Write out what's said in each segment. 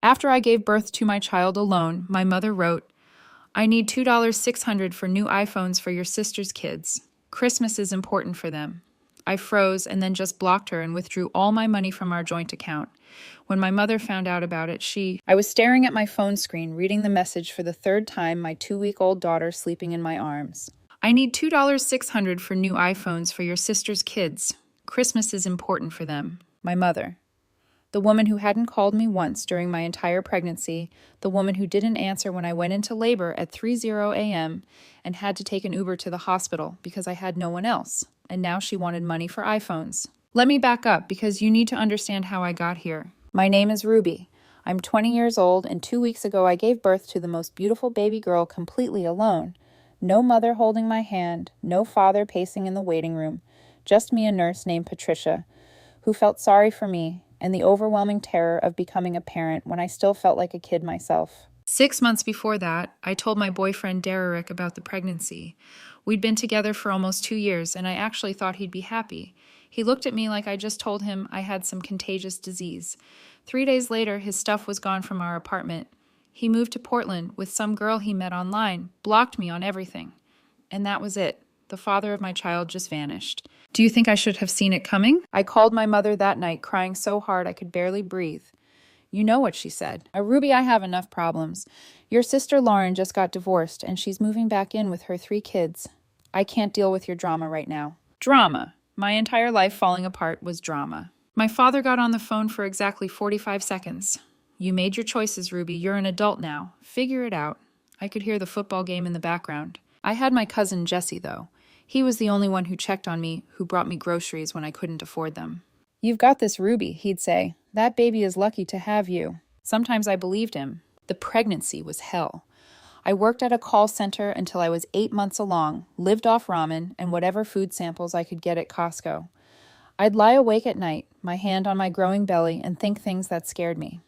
After I gave birth to my child alone, my mother wrote, I need $2,600 for new iPhones for your sister's kids. Christmas is important for them. I froze and then just blocked her and withdrew all my money from our joint account. When my mother found out about it, I was staring at my phone screen, reading the message for the third time, my 2-week-old daughter sleeping in my arms. I need $2,600 for new iPhones for your sister's kids. Christmas is important for them. My mother. The woman who hadn't called me once during my entire pregnancy, the woman who didn't answer when I went into labor at 3:00 a.m. and had to take an Uber to the hospital because I had no one else, and now she wanted money for iPhones. Let me back up because you need to understand how I got here. My name is Ruby. I'm 20 years old, and 2 weeks ago I gave birth to the most beautiful baby girl completely alone. No mother holding my hand, no father pacing in the waiting room, just me, a nurse named Patricia, who felt sorry for me and the overwhelming terror of becoming a parent when I still felt like a kid myself. 6 months before that, I told my boyfriend Derek about the pregnancy. We'd been together for almost 2 years, and I actually thought he'd be happy. He looked at me like I just told him I had some contagious disease. 3 days later, his stuff was gone from our apartment. He moved to Portland with some girl he met online, blocked me on everything. And that was it. The father of my child just vanished. Do you think I should have seen it coming? I called my mother that night, crying so hard I could barely breathe. You know what she said. Ruby, I have enough problems. Your sister Lauren just got divorced, and she's moving back in with her 3 kids. I can't deal with your drama right now. Drama. My entire life falling apart was drama. My father got on the phone for exactly 45 seconds. You made your choices, Ruby. You're an adult now. Figure it out. I could hear the football game in the background. I had my cousin Jesse, though. He was the only one who checked on me, who brought me groceries when I couldn't afford them. You've got this, Ruby, he'd say. That baby is lucky to have you. Sometimes I believed him. The pregnancy was hell. I worked at a call center until I was 8 months along, lived off ramen and whatever food samples I could get at Costco. I'd lie awake at night, my hand on my growing belly, and think things that scared me.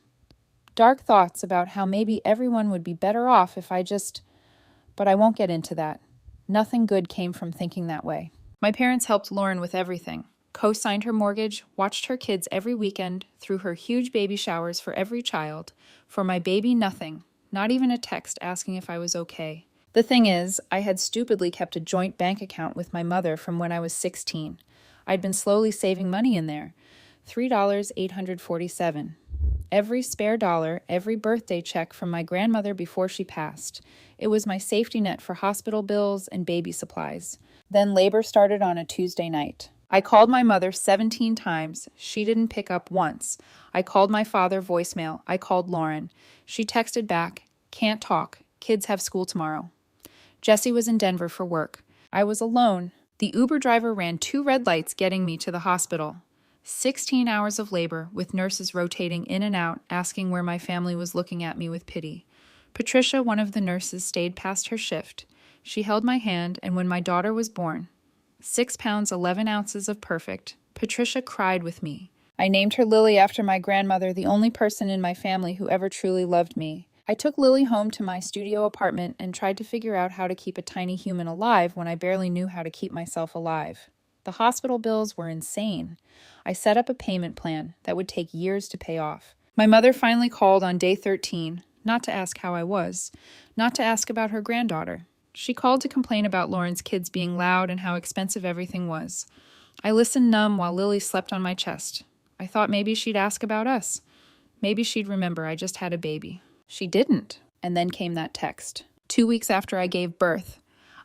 Dark thoughts about how maybe everyone would be better off if but I won't get into that. Nothing good came from thinking that way. My parents helped Lauren with everything. Co-signed her mortgage, watched her kids every weekend, threw her huge baby showers for every child. For my baby, nothing. Not even a text asking if I was okay. The thing is, I had stupidly kept a joint bank account with my mother from when I was 16. I'd been slowly saving money in there. $3,847. Every spare dollar, every birthday check from my grandmother before she passed. It was my safety net for hospital bills and baby supplies. Then labor started on a Tuesday night. I called my mother 17 times. She didn't pick up once. I called my father voicemail. I called Lauren. She texted back, can't talk. Kids have school tomorrow. Jesse was in Denver for work. I was alone. The Uber driver ran 2 red lights getting me to the hospital. 16 hours of labor, with nurses rotating in and out, asking where my family was looking at me with pity. Patricia, one of the nurses, stayed past her shift. She held my hand, and when my daughter was born, 6 pounds 11 ounces of perfect, Patricia cried with me. I named her Lily after my grandmother, the only person in my family who ever truly loved me. I took Lily home to my studio apartment and tried to figure out how to keep a tiny human alive when I barely knew how to keep myself alive. The hospital bills were insane. I set up a payment plan that would take years to pay off. My mother finally called on day 13, not to ask how I was, not to ask about her granddaughter. She called to complain about Lauren's kids being loud and how expensive everything was. I listened numb while Lily slept on my chest. I thought maybe she'd ask about us. Maybe she'd remember I just had a baby. She didn't. And then came that text. 2 weeks after I gave birth.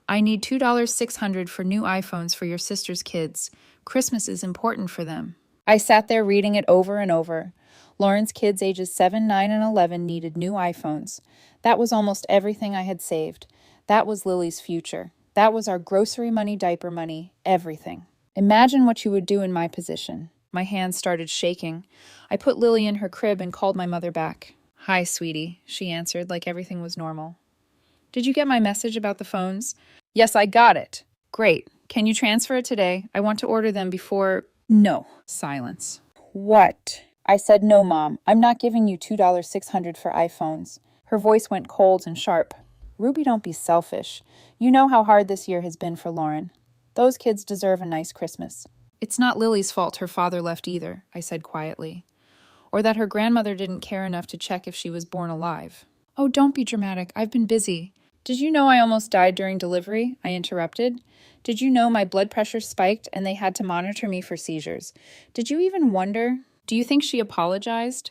I need $2,600 for new iPhones for your sister's kids. Christmas is important for them. I sat there reading it over and over. Lauren's kids ages 7, 9, and 11 needed new iPhones. That was almost everything I had saved. That was Lily's future. That was our grocery money, diaper money, everything. Imagine what you would do in my position. My hands started shaking. I put Lily in her crib and called my mother back. Hi, sweetie, she answered like everything was normal. Did you get my message about the phones? Yes, I got it. Great. Can you transfer it today? I want to order them before... No. Silence. What? I said, no, Mom. I'm not giving you $2,600 for iPhones. Her voice went cold and sharp. Ruby, don't be selfish. You know how hard this year has been for Lauren. Those kids deserve a nice Christmas. It's not Lily's fault her father left either, I said quietly. or that her grandmother didn't care enough to check if she was born alive. Oh, don't be dramatic. I've been busy. Did you know I almost died during delivery? I interrupted. Did you know my blood pressure spiked and they had to monitor me for seizures? Did you even wonder? Do you think she apologized?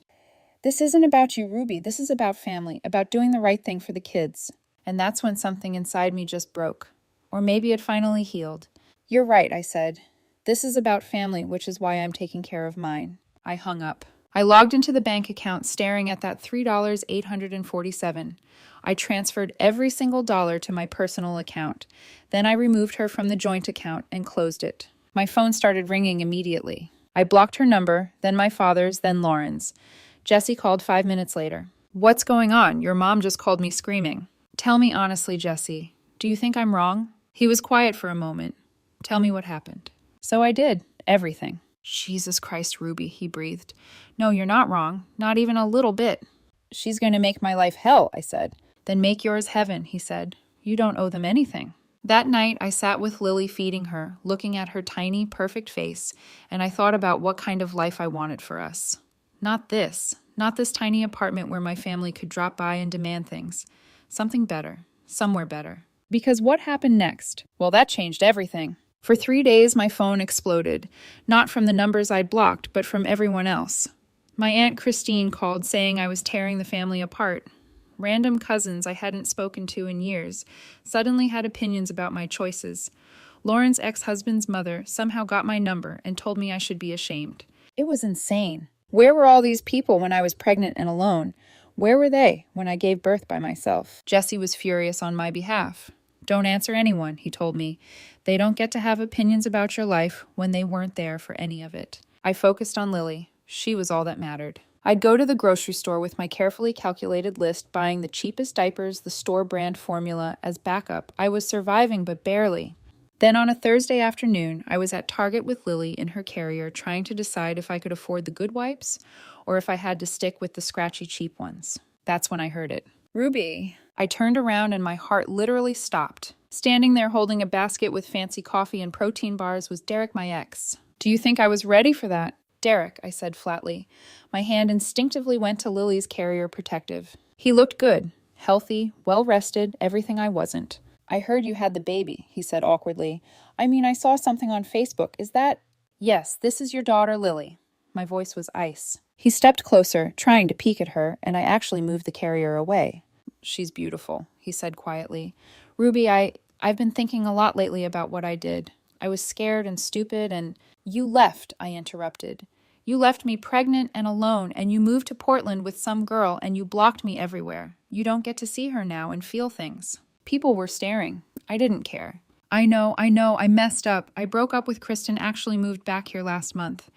This isn't about you, Ruby. This is about family, about doing the right thing for the kids. And that's when something inside me just broke. Or maybe it finally healed. You're right, I said. This is about family, which is why I'm taking care of mine. I hung up. I logged into the bank account staring at that $3,847. I transferred every single dollar to my personal account. Then I removed her from the joint account and closed it. My phone started ringing immediately. I blocked her number, then my father's, then Lauren's. Jesse called 5 minutes later. What's going on? Your mom just called me screaming. Tell me honestly, Jesse. Do you think I'm wrong? He was quiet for a moment. Tell me what happened. So I did. Everything. Jesus Christ, Ruby, he breathed. No, you're not wrong. Not even a little bit. She's going to make my life hell, I said. Then make yours heaven, he said. You don't owe them anything. That night, I sat with Lily feeding her, looking at her tiny, perfect face, and I thought about what kind of life I wanted for us. Not this tiny apartment where my family could drop by and demand things. Something better. Somewhere better. Because what happened next? Well, that changed everything. For 3 days, my phone exploded, not from the numbers I'd blocked, but from everyone else. My Aunt Christine called saying I was tearing the family apart. Random cousins I hadn't spoken to in years suddenly had opinions about my choices. Lauren's ex-husband's mother somehow got my number and told me I should be ashamed. It was insane. Where were all these people when I was pregnant and alone? Where were they when I gave birth by myself? Jesse was furious on my behalf. Don't answer anyone, he told me. They don't get to have opinions about your life when they weren't there for any of it. I focused on Lily. She was all that mattered. I'd go to the grocery store with my carefully calculated list, buying the cheapest diapers, the store brand formula as backup. I was surviving, but barely. Then on a Thursday afternoon, I was at Target with Lily in her carrier, trying to decide if I could afford the good wipes or if I had to stick with the scratchy cheap ones. That's when I heard it. Ruby. I turned around and my heart literally stopped. Standing there holding a basket with fancy coffee and protein bars was Derek, my ex. Do you think I was ready for that? Derek, I said flatly. My hand instinctively went to Lily's carrier protective. He looked good, healthy, well-rested, everything I wasn't. I heard you had the baby, he said awkwardly. I mean, I saw something on Facebook. Is that? Yes, this is your daughter, Lily. My voice was ice. He stepped closer, trying to peek at her, and I actually moved the carrier away. She's beautiful, he said quietly. Ruby, I've been thinking a lot lately about what I did. I was scared and stupid and... You left, I interrupted. You left me pregnant and alone, and you moved to Portland with some girl, and you blocked me everywhere. You don't get to see her now and feel things. People were staring. I didn't care. I know, I messed up. I broke up with Kristen, actually moved back here last month.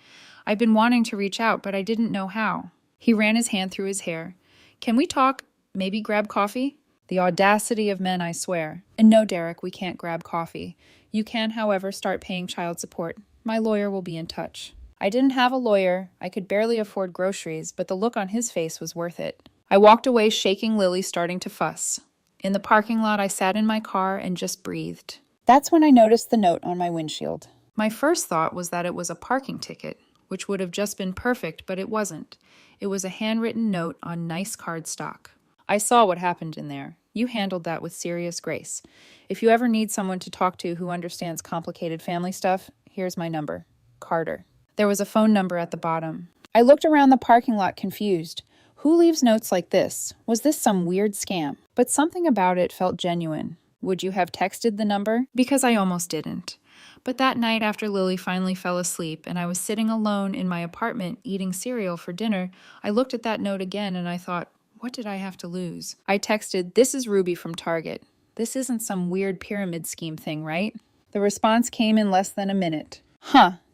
I've been wanting to reach out, but I didn't know how. He ran his hand through his hair. Can we talk? Maybe grab coffee? The audacity of men, I swear. And no, Derek, we can't grab coffee. You can, however, start paying child support. My lawyer will be in touch. I didn't have a lawyer. I could barely afford groceries, but the look on his face was worth it. I walked away shaking Lily, starting to fuss. In the parking lot, I sat in my car and just breathed. That's when I noticed the note on my windshield. My first thought was that it was a parking ticket, which would have just been perfect, but it wasn't. It was a handwritten note on nice cardstock. I saw what happened in there. You handled that with serious grace. If you ever need someone to talk to who understands complicated family stuff, here's my number. Carter. There was a phone number at the bottom. I looked around the parking lot confused. Who leaves notes like this? Was this some weird scam? But something about it felt genuine. Would you have texted the number? Because I almost didn't. But that night after Lily finally fell asleep and I was sitting alone in my apartment eating cereal for dinner, I looked at that note again and I thought, what did I have to lose? I texted, "This is Ruby from Target. This isn't some weird pyramid scheme thing, right?" The response came in less than a minute.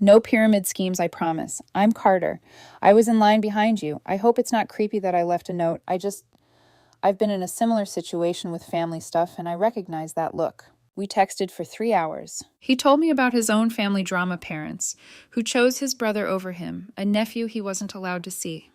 No pyramid schemes, I promise. I'm Carter. I was in line behind you. I hope it's not creepy that I left a note. I've been in a similar situation with family stuff, and I recognize that look. We texted for 3 hours. He told me about his own family drama parents, who chose his brother over him, a nephew he wasn't allowed to see.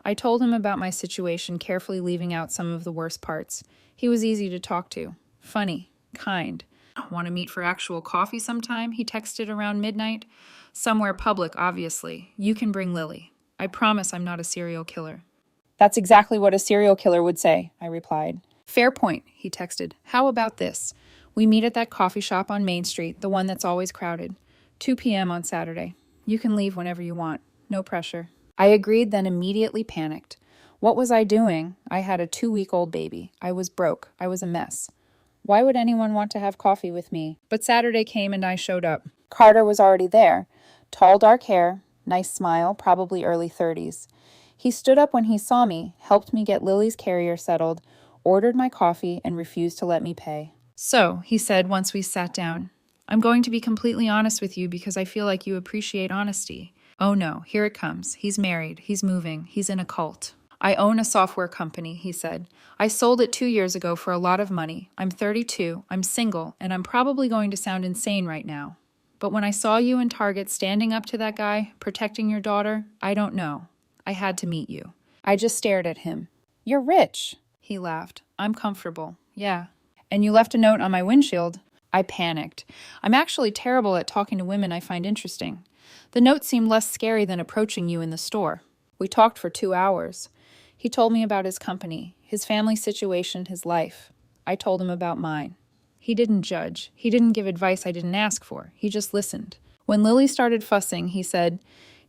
I told him about my situation, carefully leaving out some of the worst parts. He was easy to talk to. Funny. Kind. Want to meet for actual coffee sometime? He texted around midnight. Somewhere public, obviously. You can bring Lily. I promise I'm not a serial killer. That's exactly what a serial killer would say, I replied. Fair point, he texted. How about this? We meet at that coffee shop on Main Street, the one that's always crowded. 2 p.m. on Saturday. You can leave whenever you want. No pressure. I agreed, then immediately panicked. What was I doing? I had a 2-week-old baby. I was broke. I was a mess. Why would anyone want to have coffee with me? But Saturday came and I showed up. Carter was already there. Tall, dark hair, nice smile, probably early 30s. He stood up when he saw me, helped me get Lily's carrier settled, ordered my coffee, and refused to let me pay. So, he said once we sat down, I'm going to be completely honest with you because I feel like you appreciate honesty. Oh no, here it comes. He's married. He's moving. He's in a cult. I own a software company, he said. I sold it 2 years ago for a lot of money. I'm 32, I'm single, and I'm probably going to sound insane right now. But when I saw you in Target standing up to that guy, protecting your daughter, I don't know. I had to meet you. I just stared at him. You're rich. He laughed. I'm comfortable. Yeah. And you left a note on my windshield. I panicked. I'm actually terrible at talking to women I find interesting. The note seemed less scary than approaching you in the store. We talked for 2 hours. He told me about his company, his family situation, his life. I told him about mine. He didn't judge. He didn't give advice I didn't ask for. He just listened. When Lily started fussing, he said,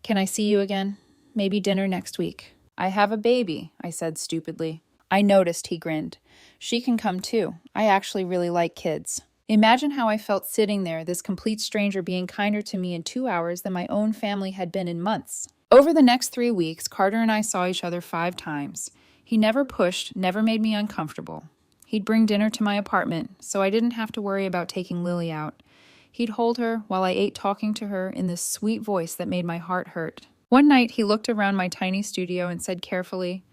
Can I see you again? Maybe dinner next week. I have a baby, I said stupidly. I noticed, he grinned. She can come too. I actually really like kids. Imagine how I felt sitting there, this complete stranger being kinder to me in 2 hours than my own family had been in months. Over the next 3 weeks, Carter and I saw each other 5 times. He never pushed, never made me uncomfortable. He'd bring dinner to my apartment, so I didn't have to worry about taking Lily out. He'd hold her while I ate, talking to her in this sweet voice that made my heart hurt. One night, he looked around my tiny studio and said carefully,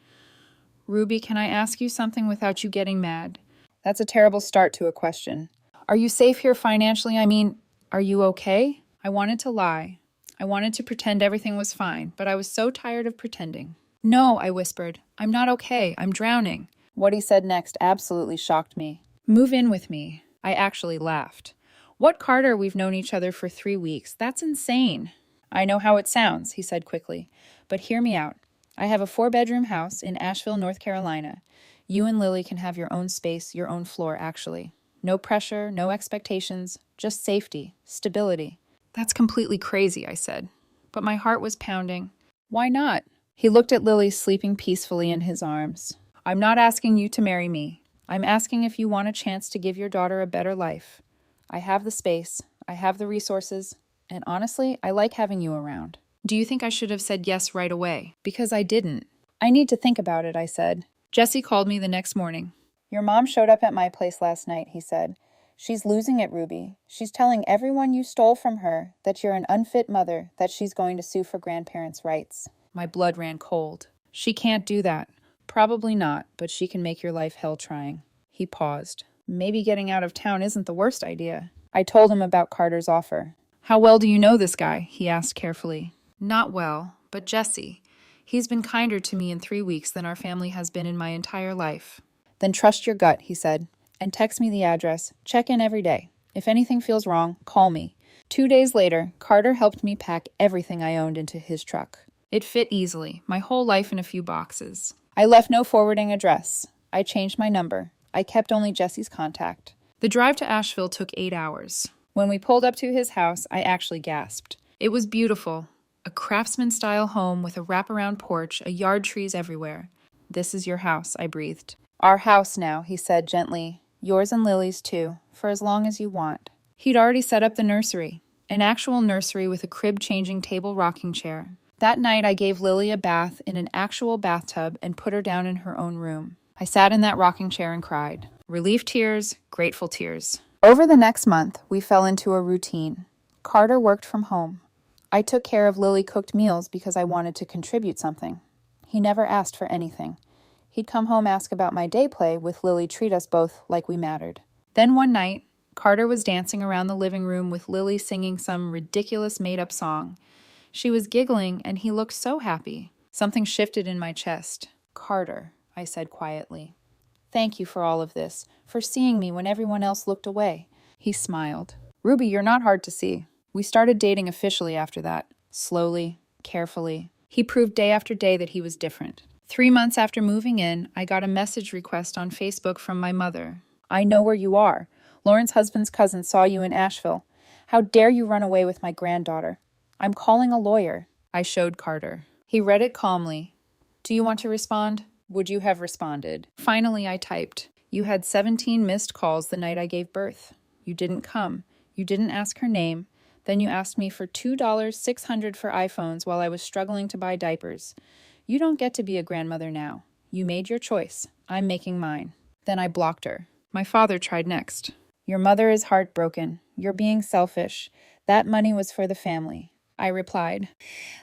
Ruby, can I ask you something without you getting mad? That's a terrible start to a question. Are you safe here financially? I mean, are you okay? I wanted to lie. I wanted to pretend everything was fine, but I was so tired of pretending. No, I whispered. I'm not okay. I'm drowning. What he said next absolutely shocked me. Move in with me. I actually laughed. What, Carter? We've known each other for 3 weeks. That's insane. I know how it sounds, he said quickly, but hear me out. I have a 4-bedroom house in Asheville, North Carolina. You and Lily can have your own space, your own floor, actually. No pressure, no expectations, just safety, stability. That's completely crazy, I said. But my heart was pounding. Why not? He looked at Lily sleeping peacefully in his arms. I'm not asking you to marry me. I'm asking if you want a chance to give your daughter a better life. I have the space, I have the resources, and honestly, I like having you around. Do you think I should have said yes right away? Because I didn't. I need to think about it, I said. Jesse called me the next morning. Your mom showed up at my place last night, he said. She's losing it, Ruby. She's telling everyone you stole from her that you're an unfit mother, that she's going to sue for grandparents' rights. My blood ran cold. She can't do that. Probably not, but she can make your life hell trying. He paused. Maybe getting out of town isn't the worst idea. I told him about Carter's offer. How well do you know this guy? He asked carefully. Not well, but Jesse. He's been kinder to me in 3 weeks than our family has been in my entire life. Then trust your gut, he said, and text me the address. Check in every day. If anything feels wrong, call me. 2 days later, Carter helped me pack everything I owned into his truck. It fit easily, my whole life in a few boxes. I left no forwarding address. I changed my number. I kept only Jesse's contact. The drive to Asheville took 8 hours. When we pulled up to his house, I actually gasped. It was beautiful. A craftsman-style home with a wraparound porch, a yard, trees everywhere. This is your house, I breathed. Our house now, he said gently. Yours and Lily's too, for as long as you want. He'd already set up the nursery, an actual nursery with a crib-changing table rocking chair. That night, I gave Lily a bath in an actual bathtub and put her down in her own room. I sat in that rocking chair and cried. Relief tears, grateful tears. Over the next month, we fell into a routine. Carter worked from home. I took care of Lily-cooked meals because I wanted to contribute something. He never asked for anything. He'd come home, ask about my day play, with Lily treat us both like we mattered. Then one night, Carter was dancing around the living room with Lily singing some ridiculous made-up song. She was giggling, and he looked so happy. Something shifted in my chest. Carter, I said quietly. Thank you for all of this, for seeing me when everyone else looked away. He smiled. Ruby, you're not hard to see. We started dating officially after that. Slowly, carefully. He proved day after day that he was different. 3 months after moving in, I got a message request on Facebook from my mother. I know where you are. Lauren's husband's cousin saw you in Asheville. How dare you run away with my granddaughter? I'm calling a lawyer. I showed Carter. He read it calmly. Do you want to respond? Would you have responded? Finally, I typed. You had 17 missed calls the night I gave birth. You didn't come. You didn't ask her name. Then you asked me for $2,600 for iPhones while I was struggling to buy diapers. You don't get to be a grandmother now. You made your choice. I'm making mine. Then I blocked her. My father tried next. Your mother is heartbroken. You're being selfish. That money was for the family. I replied,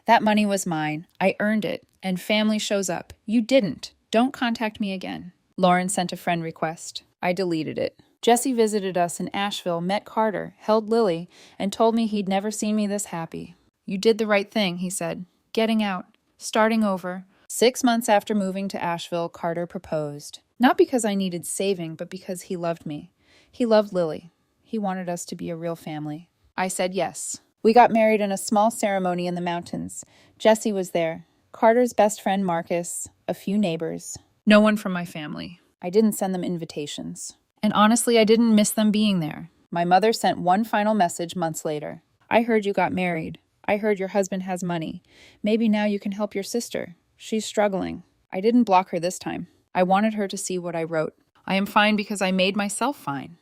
that money was mine. I earned it. And family shows up. You didn't. Don't contact me again. Lauren sent a friend request. I deleted it. Jesse visited us in Asheville, met Carter, held Lily, and told me he'd never seen me this happy. You did the right thing, he said. Getting out. Starting over. 6 months after moving to Asheville, Carter proposed. Not because I needed saving, but because he loved me. He loved Lily. He wanted us to be a real family. I said yes. We got married in a small ceremony in the mountains. Jesse was there. Carter's best friend Marcus, a few neighbors. No one from my family. I didn't send them invitations. And honestly, I didn't miss them being there. My mother sent one final message months later. I heard you got married. I heard your husband has money. Maybe now you can help your sister. She's struggling. I didn't block her this time. I wanted her to see what I wrote. I am fine because I made myself fine.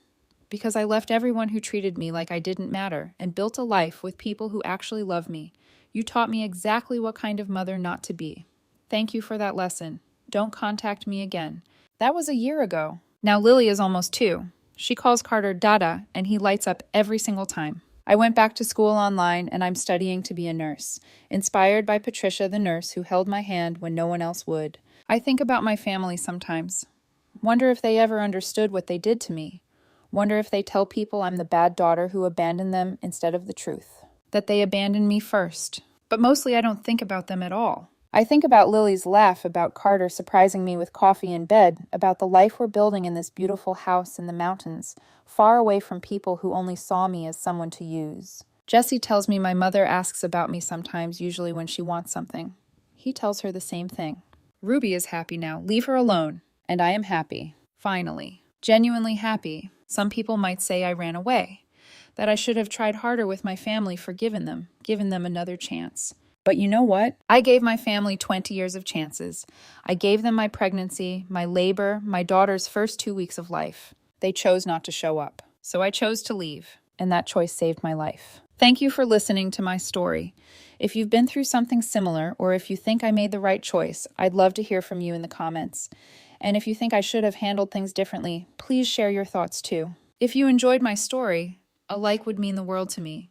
Because I left everyone who treated me like I didn't matter and built a life with people who actually love me. You taught me exactly what kind of mother not to be. Thank you for that lesson. Don't contact me again. That was a year ago. Now Lily is almost 2. She calls Carter Dada, and he lights up every single time. I went back to school online, and I'm studying to be a nurse, inspired by Patricia, the nurse who held my hand when no one else would. I think about my family sometimes. Wonder if they ever understood what they did to me. Wonder if they tell people I'm the bad daughter who abandoned them instead of the truth. That they abandoned me first. But mostly I don't think about them at all. I think about Lily's laugh, about Carter surprising me with coffee in bed, about the life we're building in this beautiful house in the mountains, far away from people who only saw me as someone to use. Jesse tells me my mother asks about me sometimes, usually when she wants something. He tells her the same thing. Ruby is happy now. Leave her alone. And I am happy. Finally. Genuinely happy. Some people might say I ran away. That I should have tried harder with my family, forgiven them, given them another chance. But you know what? I gave my family 20 years of chances. I gave them my pregnancy, my labor, my daughter's first 2 weeks of life. They chose not to show up. So I chose to leave. And that choice saved my life. Thank you for listening to my story. If you've been through something similar, or if you think I made the right choice, I'd love to hear from you in the comments. And if you think I should have handled things differently, please share your thoughts too. If you enjoyed my story, a like would mean the world to me.